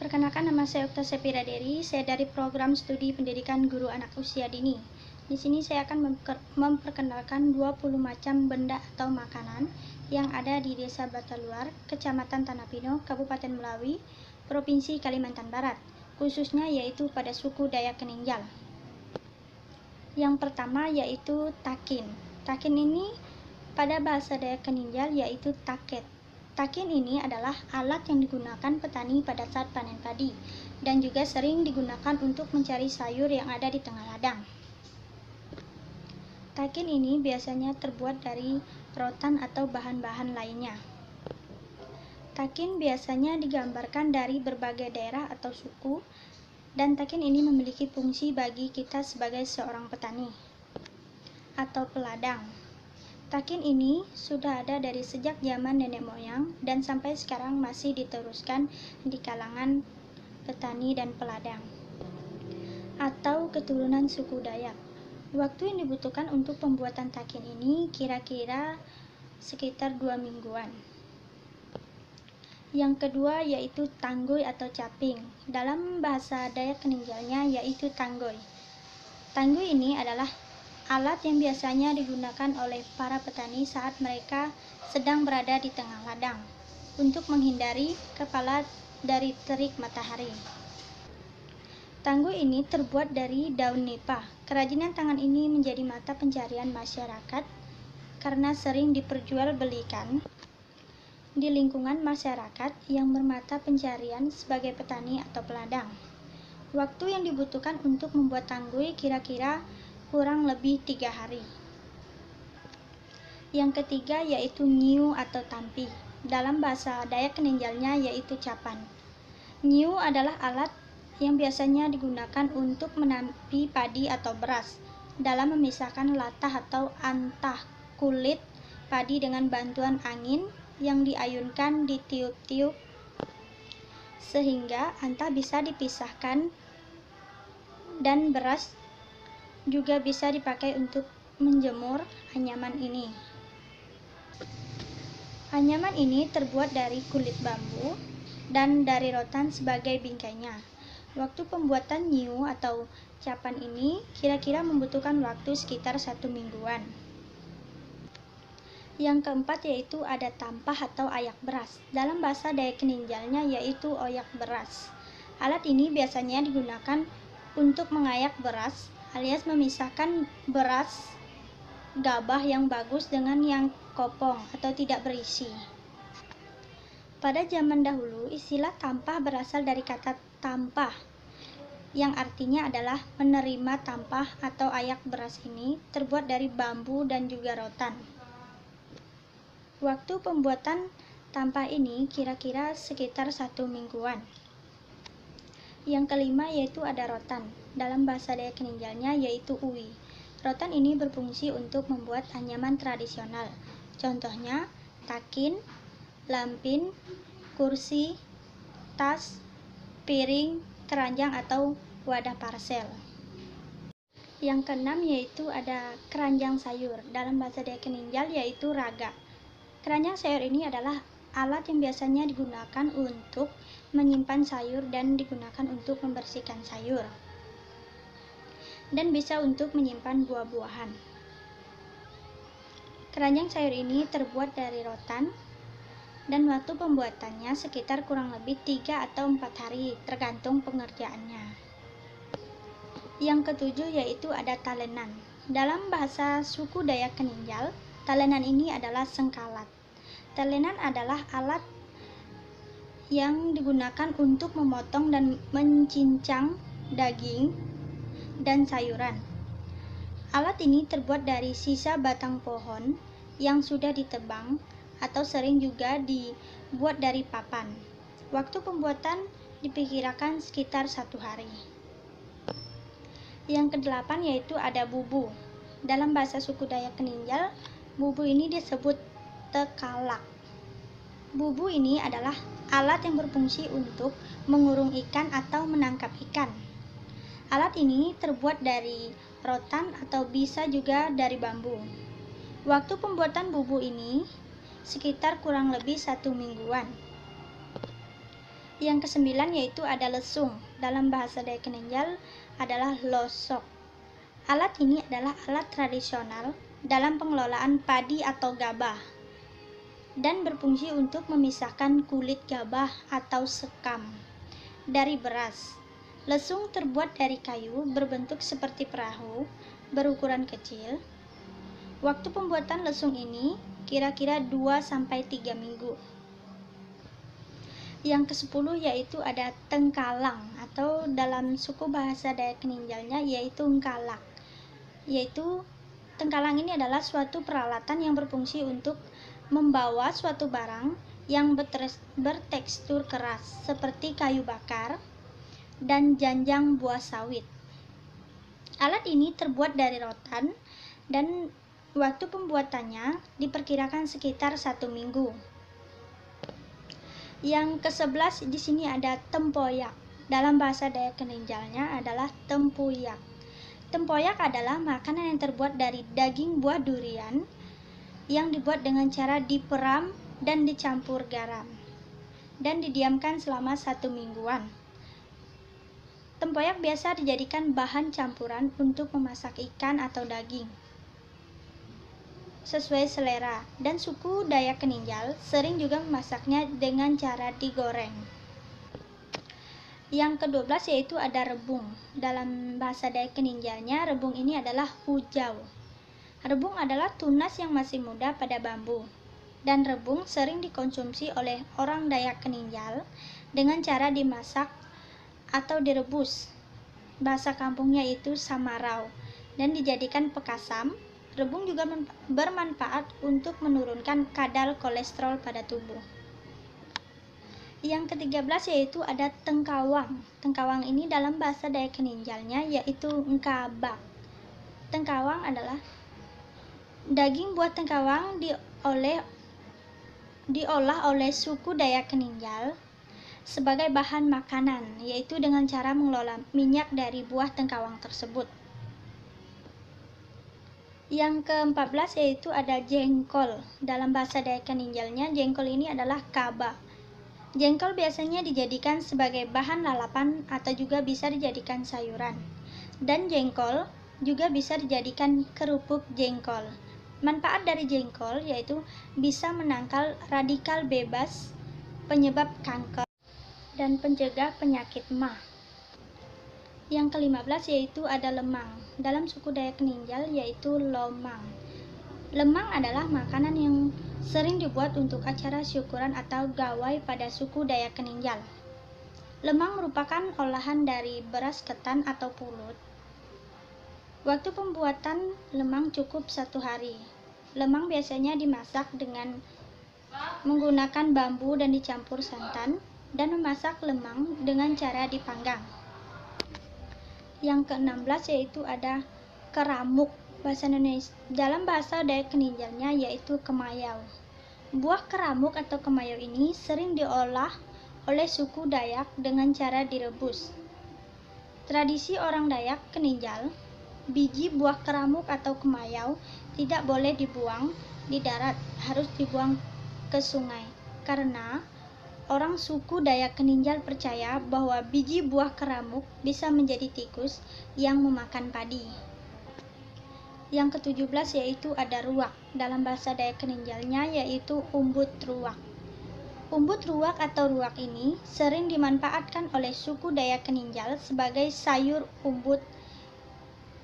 Perkenalkan, nama saya Okta Sepira Deri. Saya dari program studi pendidikan guru anak usia dini. Di sini saya akan memperkenalkan 20 macam benda atau makanan yang ada di Desa Bataluar, Kecamatan Tanah Pino, Kabupaten Melawi, Provinsi Kalimantan Barat, khususnya yaitu pada suku Dayak Keninjal. Yang pertama yaitu takin. Takin ini pada bahasa Dayak Keninjal yaitu taket. Takin ini adalah alat yang digunakan petani pada saat panen padi dan juga sering digunakan untuk mencari sayur yang ada di tengah ladang. Takin ini biasanya terbuat dari rotan atau bahan-bahan lainnya. Takin biasanya digambarkan dari berbagai daerah atau suku, dan takin ini memiliki fungsi bagi kita sebagai seorang petani atau peladang. Takin ini sudah ada dari sejak zaman nenek moyang dan sampai sekarang masih diteruskan di kalangan petani dan peladang atau keturunan suku Dayak. Waktu yang dibutuhkan untuk pembuatan takin ini kira-kira sekitar 2 mingguan. Yang kedua yaitu tanggoy atau caping. Dalam bahasa Dayak Keninjalnya yaitu tanggoy. Tanggoy ini adalah alat yang biasanya digunakan oleh para petani saat mereka sedang berada di tengah ladang untuk menghindari kepala dari terik matahari. Tanggoy ini terbuat dari daun nipah. Kerajinan tangan ini menjadi mata pencarian masyarakat karena sering diperjualbelikan di lingkungan masyarakat yang bermata pencarian sebagai petani atau peladang. Waktu yang dibutuhkan untuk membuat tanggoy kira-kira kurang lebih 3 hari. Yang ketiga yaitu nyiu atau tampi. Dalam bahasa Dayak Keninjalnya yaitu capan. Nyiu adalah alat yang biasanya digunakan untuk menampi padi atau beras dalam memisahkan latah atau antah kulit padi dengan bantuan angin yang diayunkan di tiup-tiup sehingga antah bisa dipisahkan, dan beras juga bisa dipakai untuk menjemur anyaman ini. Anyaman ini terbuat dari kulit bambu dan dari rotan sebagai bingkainya. Waktu pembuatan nyiu atau capan ini kira-kira membutuhkan waktu sekitar 1 mingguan. Yang keempat yaitu ada tampah atau ayak beras. Dalam bahasa Dayak Keninjalnya yaitu oyak beras. Alat ini biasanya digunakan untuk mengayak beras alias memisahkan beras gabah yang bagus dengan yang kopong atau tidak berisi. Pada zaman dahulu, istilah tampah berasal dari kata tampah, yang artinya adalah menerima tampah atau ayak beras ini terbuat dari bambu dan juga rotan. Waktu pembuatan tampah ini kira-kira sekitar 1 mingguan. Yang kelima yaitu ada rotan. Dalam bahasa Dayak Keninjalnya yaitu uwi. Rotan ini berfungsi untuk membuat anyaman tradisional. Contohnya takin, lampin, kursi, tas, piring, keranjang atau wadah parsel. Yang keenam yaitu ada keranjang sayur. Dalam bahasa Dayak Keninjal yaitu raga. Keranjang sayur ini adalah alat yang biasanya digunakan untuk menyimpan sayur dan digunakan untuk membersihkan sayur, dan bisa untuk menyimpan buah-buahan. Keranjang sayur ini terbuat dari rotan dan waktu pembuatannya sekitar kurang lebih 3 atau 4 hari tergantung pengerjaannya. Yang ketujuh yaitu ada talenan. Dalam bahasa suku Dayak Keninjal, talenan ini adalah sengkalat. Talenan adalah alat yang digunakan untuk memotong dan mencincang daging dan sayuran. Alat ini terbuat dari sisa batang pohon yang sudah ditebang atau sering juga dibuat dari papan. Waktu pembuatan diperkirakan sekitar 1 hari. Yang kedelapan yaitu ada bubu. Dalam bahasa suku Dayak Keninjal, bubu ini disebut tekalak. Bubu ini adalah alat yang berfungsi untuk mengurung ikan atau menangkap ikan. Alat ini terbuat dari rotan atau bisa juga dari bambu. Waktu pembuatan bubu ini sekitar kurang lebih 1 mingguan. Yang kesembilan yaitu ada lesung. Dalam bahasa Dayak Ninjal adalah losok. Alat ini adalah alat tradisional dalam pengelolaan padi atau gabah dan berfungsi untuk memisahkan kulit gabah atau sekam dari beras. Lesung terbuat dari kayu berbentuk seperti perahu, berukuran kecil. Waktu pembuatan lesung ini kira-kira 2-3 minggu. Yang ke-10 yaitu ada tengkalang, atau dalam suku bahasa Dayak Ninjalnya yaitu engkalak. Yaitu tengkalang ini adalah suatu peralatan yang berfungsi untuk membawa suatu barang yang bertekstur keras seperti kayu bakar dan janjang buah sawit. Alat ini terbuat dari rotan dan waktu pembuatannya diperkirakan sekitar 1 minggu. Yang ke-11 di sini ada tempoyak. Dalam bahasa Dayak Ninjalnya adalah tempuyak. Tempoyak adalah makanan yang terbuat dari daging buah durian yang dibuat dengan cara diperam dan dicampur garam dan didiamkan selama 1 mingguan. Tempoyak biasa dijadikan bahan campuran untuk memasak ikan atau daging sesuai selera, dan suku Dayak Ninjal sering juga memasaknya dengan cara digoreng. Yang ke-12 yaitu ada rebung. Dalam bahasa Dayak Ninjalnya, rebung ini adalah hujau. Rebung adalah tunas yang masih muda pada bambu, dan rebung sering dikonsumsi oleh orang Dayak Ninjal dengan cara dimasak atau direbus. Bahasa kampungnya itu samarau, dan dijadikan pekasam. Rebung juga bermanfaat untuk menurunkan kadar kolesterol pada tubuh. Yang ke-13 yaitu ada tengkawang. Tengkawang ini dalam bahasa Dayak Ninjalnya yaitu engkabak. Tengkawang adalah daging buah tengkawang diolah oleh suku Dayak Ninjal sebagai bahan makanan, yaitu dengan cara mengelola minyak dari buah tengkawang tersebut. Yang ke-14 yaitu ada jengkol. Dalam bahasa Dayak Ninjalnya, jengkol ini adalah kaba. Jengkol biasanya dijadikan sebagai bahan lalapan atau juga bisa dijadikan sayuran. Dan jengkol juga bisa dijadikan kerupuk jengkol. Manfaat dari jengkol yaitu bisa menangkal radikal bebas, penyebab kanker, dan pencegah penyakit MAH. Yang ke-15 yaitu ada lemang. Dalam suku Dayak Ninjal yaitu lomang. Lemang adalah makanan yang sering dibuat untuk acara syukuran atau gawai pada suku Dayak Ninjal. Lemang merupakan olahan dari beras ketan atau pulut. Waktu pembuatan lemang cukup 1 hari. Lemang biasanya dimasak dengan menggunakan bambu dan dicampur santan, dan memasak lemang dengan cara dipanggang. Yang ke-16 yaitu ada keramuk. Bahasa Indonesia dalam bahasa Dayak Ninjalnya yaitu kemayau. Buah keramuk atau kemayau ini sering diolah oleh suku Dayak dengan cara direbus. Tradisi orang Dayak Ninjal, biji buah keramuk atau kemayau tidak boleh dibuang di darat, harus dibuang ke sungai, karena orang suku Dayak Ninjal percaya bahwa biji buah keramuk bisa menjadi tikus yang memakan padi. Yang ke-17 yaitu ada ruak. Dalam bahasa Dayak Ninjalnya yaitu umbut ruak. Umbut ruak atau ruak ini sering dimanfaatkan oleh suku Dayak Ninjal sebagai sayur umbut.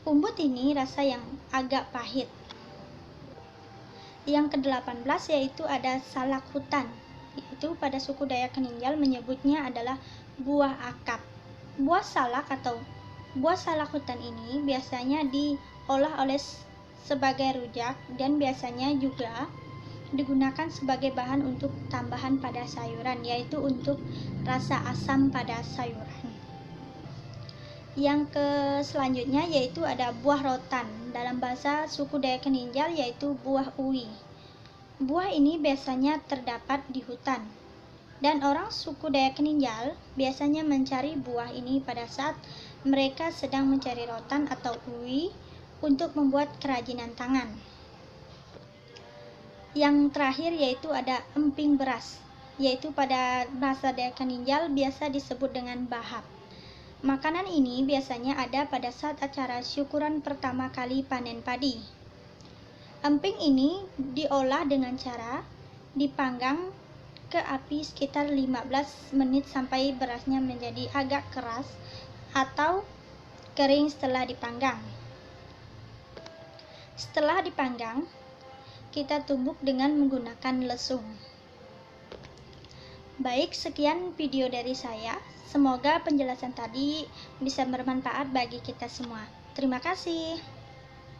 Umbut ini rasa yang agak pahit. Yang ke-18 yaitu ada salak hutan. Itu pada suku Dayak Ninjal menyebutnya adalah buah akap. Buah salak atau buah salak hutan ini biasanya diolah sebagai rujak dan biasanya juga digunakan sebagai bahan untuk tambahan pada sayuran, yaitu untuk rasa asam pada sayuran. Yang selanjutnya yaitu ada buah rotan. Dalam bahasa suku Dayak Ninjal yaitu buah uwi. Buah ini biasanya terdapat di hutan, dan orang suku Dayak Ninjal biasanya mencari buah ini pada saat mereka sedang mencari rotan atau uwi untuk membuat kerajinan tangan. Yang terakhir yaitu ada emping beras. yaitu pada bahasa Desa Ninjal biasa disebut dengan bahap. Makanan ini biasanya ada pada saat acara syukuran pertama kali panen padi. Emping ini diolah dengan cara dipanggang ke api sekitar 15 menit sampai berasnya menjadi agak keras atau kering setelah dipanggang. Setelah dipanggang, kita tumbuk dengan menggunakan lesung. Baik, sekian video dari saya. Semoga penjelasan tadi bisa bermanfaat bagi kita semua. Terima kasih.